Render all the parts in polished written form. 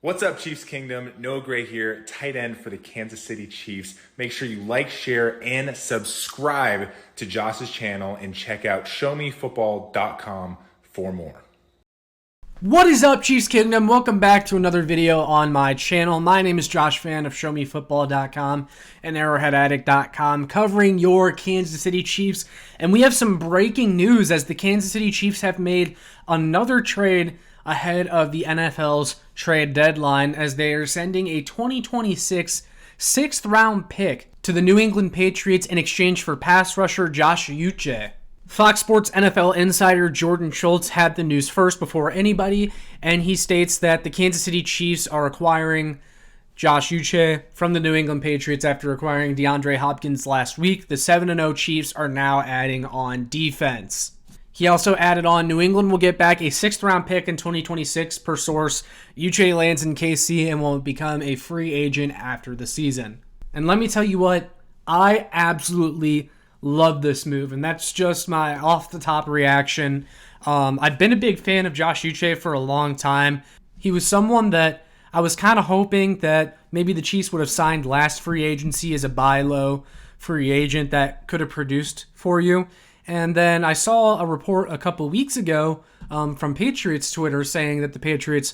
What's up, Chiefs Kingdom? Noah Gray here, tight end for the Kansas City Chiefs. Make sure you like, share, and subscribe to Josh's channel and check out showmefootball.com for more. What is up, Chiefs Kingdom? Welcome back to another video on my channel. My name is Josh Fan of showmefootball.com and arrowheadaddict.com, covering your Kansas City Chiefs. And we have some breaking news as the Kansas City Chiefs have made another trade ahead of the NFL's trade deadline, as they are sending a 2026 sixth-round pick to the New England Patriots in exchange for pass rusher Josh Uche. Fox Sports NFL insider Jordan Schultz had the news first before anybody, and he states that the Kansas City Chiefs are acquiring Josh Uche from the New England Patriots after acquiring DeAndre Hopkins last week. The 7-0 Chiefs are now adding on defense. He also added on, New England will get back a sixth-round pick in 2026 per source. Uche lands in KC and will become a free agent after the season. And let me tell you what, I absolutely love this move, and that's just my off-the-top reaction. I've been a big fan of Josh Uche for a long time. He was someone that I was kind of hoping that maybe the Chiefs would have signed last free agency as a buy low free agent that could have produced for you. And then I saw a report a couple weeks ago from Patriots Twitter saying that the Patriots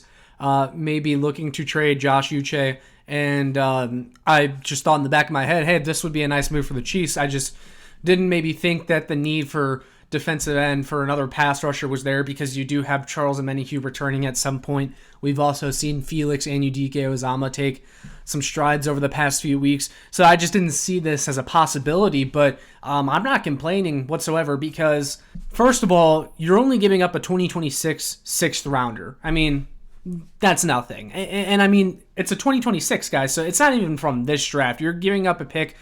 may be looking to trade Josh Uche. And I just thought in the back of my head, hey, this would be a nice move for the Chiefs. I just didn't maybe think that the need for defensive end for another pass rusher was there, because you do have Charles Omenihu returning at some point. We've also seen Felix Anudike-Uzomah take some strides over the past few weeks. So I just didn't see this as a possibility, but I'm not complaining whatsoever, because first of all, you're only giving up a 2026 sixth rounder. I mean, that's nothing. And I mean, it's a 2026, guys, so it's not even from this draft. You're giving up a pick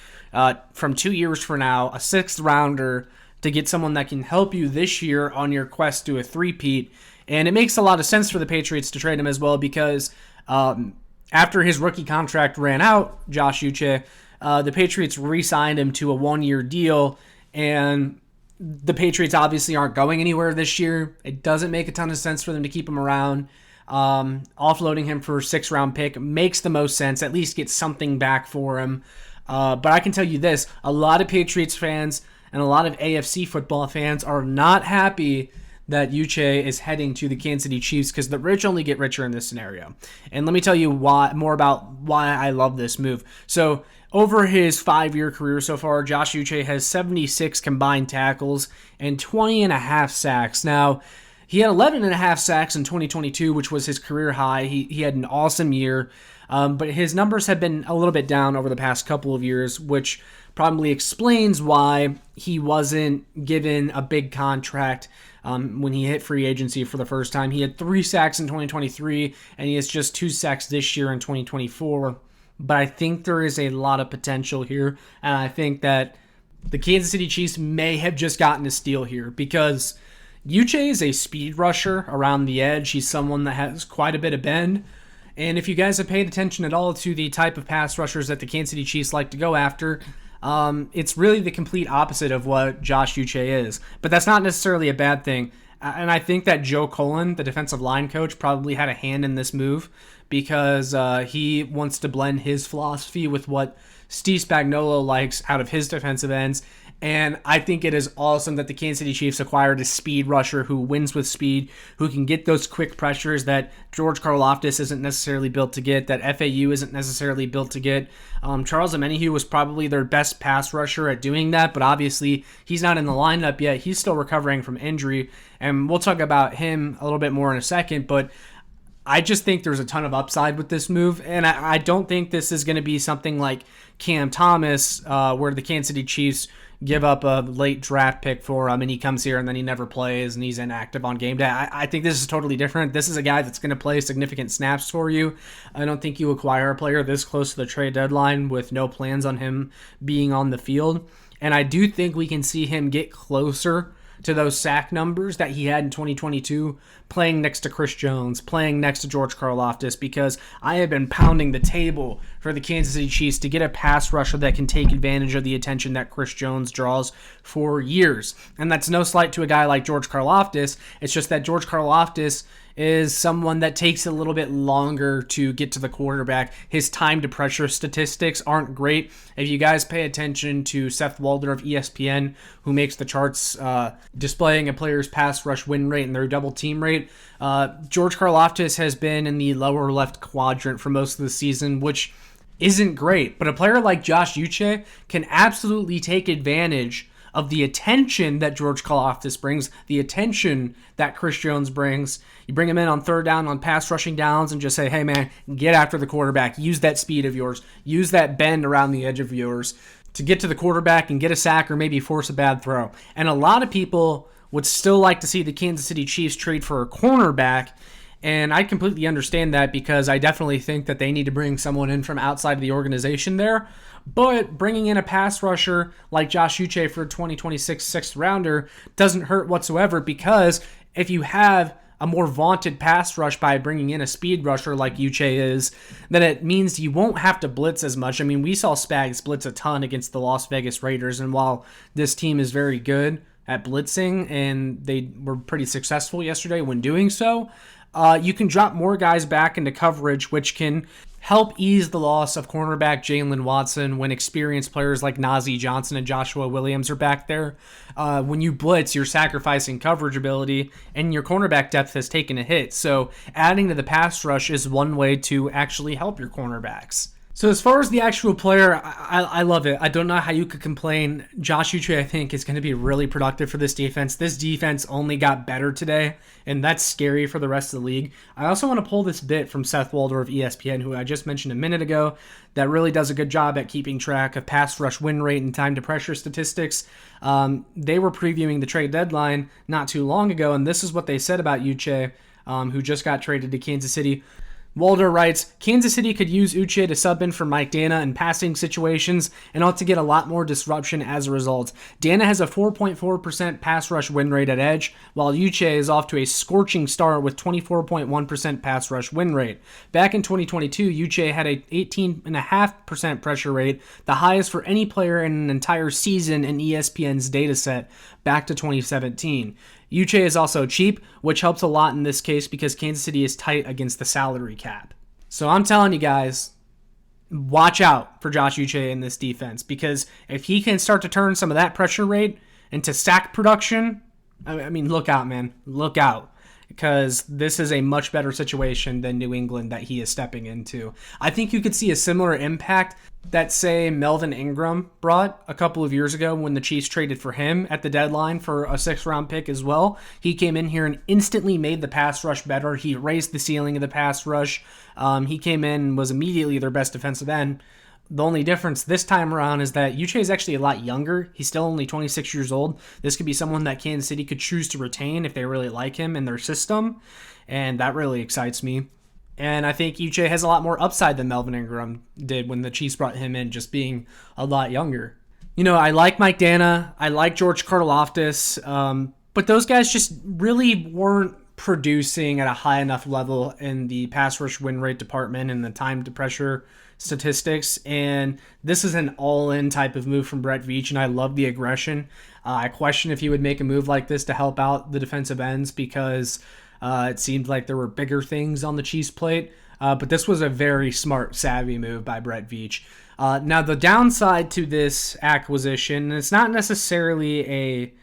from 2 years from now, a sixth rounder, to get someone that can help you this year on your quest to a three-peat. And it makes a lot of sense for the Patriots to trade him as well, because after his rookie contract ran out, Josh Uche, the Patriots re-signed him to a one-year deal, and the Patriots obviously aren't going anywhere this year. It doesn't make a ton of sense for them to keep him around. Offloading him for a sixth-round pick makes the most sense, at least get something back for him. But I can tell you this, a lot of Patriots fans and a lot of AFC football fans are not happy that Uche is heading to the Kansas City Chiefs, because the rich only get richer in this scenario. And let me tell you more about why I love this move. So over his 5-year career so far, Josh Uche has 76 combined tackles and 20 and a half sacks. Now, he had 11 and a half sacks in 2022, which was his career high. He had an awesome year, but his numbers have been a little bit down over the past couple of years, which probably explains why he wasn't given a big contract when he hit free agency for the first time. He had 3 sacks in 2023, and he has just 2 sacks this year in 2024. But I think there is a lot of potential here, and I think that the Kansas City Chiefs may have just gotten a steal here, because Uche is a speed rusher around the edge. He's someone that has quite a bit of bend. And if you guys have paid attention at all to the type of pass rushers that the Kansas City Chiefs like to go after, it's really the complete opposite of what Josh Uche is. But that's not necessarily a bad thing. And I think that Joe Cullen, the defensive line coach, probably had a hand in this move, because he wants to blend his philosophy with what Steve Spagnuolo likes out of his defensive ends. And I think it is awesome that the Kansas City Chiefs acquired a speed rusher who wins with speed, who can get those quick pressures that George Karlaftis isn't necessarily built to get, that FAU isn't necessarily built to get. Charles Omenihu was probably their best pass rusher at doing that, but obviously he's not in the lineup yet. He's still recovering from injury, and we'll talk about him a little bit more in a second, but I just think there's a ton of upside with this move, and I don't think this is going to be something like Cam Thomas, where the Kansas City Chiefs give up a late draft pick for him and he comes here and then he never plays and he's inactive on game day. I think this is totally different. This is a guy that's going to play significant snaps for you. I don't think you acquire a player this close to the trade deadline with no plans on him being on the field. And I do think we can see him get closer to those sack numbers that he had in 2022, playing next to Chris Jones, playing next to George Karlaftis, because I have been pounding the table for the Kansas City Chiefs to get a pass rusher that can take advantage of the attention that Chris Jones draws for years. And that's no slight to a guy like George Karlaftis. It's just that George Karlaftis is someone that takes a little bit longer to get to the quarterback. His time to pressure statistics aren't great. If you guys pay attention to Seth Walder of ESPN, who makes the charts displaying a player's pass rush win rate and their double team rate, George Karlaftis has been in the lower left quadrant for most of the season, which isn't great. But a player like Josh Uche can absolutely take advantage of the attention that George Karlaftis brings, the attention that Chris Jones brings. You bring him in on third down, on pass rushing downs, and just say, hey man, get after the quarterback. Use that speed of yours. Use that bend around the edge of yours to get to the quarterback and get a sack or maybe force a bad throw. And a lot of people would still like to see the Kansas City Chiefs trade for a cornerback, and I completely understand that because I definitely think that they need to bring someone in from outside of the organization there. But bringing in a pass rusher like Josh Uche for a 2026 sixth rounder doesn't hurt whatsoever, because if you have a more vaunted pass rush by bringing in a speed rusher like Uche is, then it means you won't have to blitz as much. I mean, we saw Spags blitz a ton against the Las Vegas Raiders, and while this team is very good at blitzing, and they were pretty successful yesterday when doing so, you can drop more guys back into coverage, which can help ease the loss of cornerback Jalen Watson when experienced players like Najee Johnson and Joshua Williams are back there. When you blitz, you're sacrificing coverage ability, and your cornerback depth has taken a hit. So adding to the pass rush is one way to actually help your cornerbacks. So as far as the actual player, I love it. I don't know how you could complain. Josh Uche, I think, is going to be really productive for this defense. This defense only got better today, and that's scary for the rest of the league. I also want to pull this bit from Seth Walder of ESPN, who I just mentioned a minute ago, that really does a good job at keeping track of pass rush win rate and time to pressure statistics. They were previewing the trade deadline not too long ago, and this is what they said about Uche, who just got traded to Kansas City. Walder writes, Kansas City could use Uche to sub in for Mike Dana in passing situations and ought to get a lot more disruption as a result. Dana has a 4.4% pass rush win rate at edge, while Uche is off to a scorching start with 24.1% pass rush win rate. Back in 2022, Uche had a 18.5% pressure rate, the highest for any player in an entire season in ESPN's dataset back to 2017. Uche is also cheap, which helps a lot in this case because Kansas City is tight against the salary cap. So I'm telling you guys, watch out for Josh Uche in this defense, because if he can start to turn some of that pressure rate into sack production, I mean, look out, man. Look out. Because this is a much better situation than New England that he is stepping into. I think you could see a similar impact that, say, Melvin Ingram brought a couple of years ago when the Chiefs traded for him at the deadline for a sixth-round pick as well. He came in here and instantly made the pass rush better. He raised the ceiling of the pass rush. He came in and was immediately their best defensive end. The only difference this time around is that Uche is actually a lot younger. He's still only 26 years old. This could be someone that Kansas City could choose to retain if they really like him in their system, and that really excites me. And I think Uche has a lot more upside than Melvin Ingram did when the Chiefs brought him in, just being a lot younger. You know, I like Mike Dana. I like George Karlaftis, but those guys just really weren't producing at a high enough level in the pass rush win rate department and the time to pressure statistics, and this is an all-in type of move from Brett Veach, and I love the aggression. I question if he would make a move like this to help out the defensive ends, because it seemed like there were bigger things on the Chiefs' plate, but this was a very smart, savvy move by Brett Veach. Now, the downside to this acquisition, and it's not necessarily a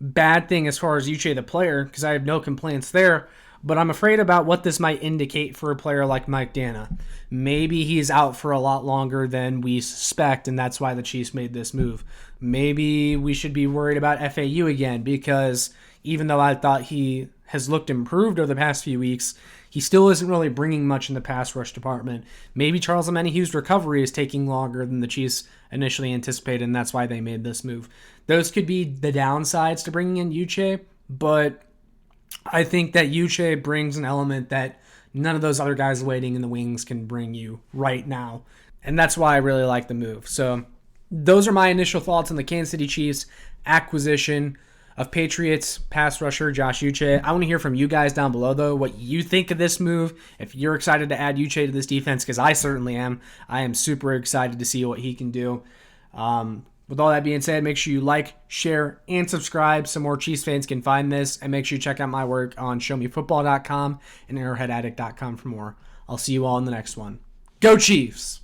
bad thing as far as Uche the player, because I have no complaints there, but I'm afraid about what this might indicate for a player like Mike Dana. Maybe he's out for a lot longer than we suspect, and that's why the Chiefs made this move. Maybe we should be worried about FAU again, because even though I thought he has looked improved over the past few weeks, he still isn't really bringing much in the pass rush department. Maybe Charles Omenihu's recovery is taking longer than the Chiefs initially anticipated, and that's why they made this move. Those could be the downsides to bringing in Uche, but I think that Uche brings an element that none of those other guys waiting in the wings can bring you right now. And that's why I really like the move. So those are my initial thoughts on the Kansas City Chiefs acquisition of Patriots pass rusher Josh Uche. I want to hear from you guys down below, though, what you think of this move. If you're excited to add Uche to this defense, because I certainly am. I am super excited to see what he can do. With all that being said, make sure you like, share, and subscribe so more Chiefs fans can find this. And make sure you check out my work on showmefootball.com and arrowheadaddict.com for more. I'll see you all in the next one. Go Chiefs!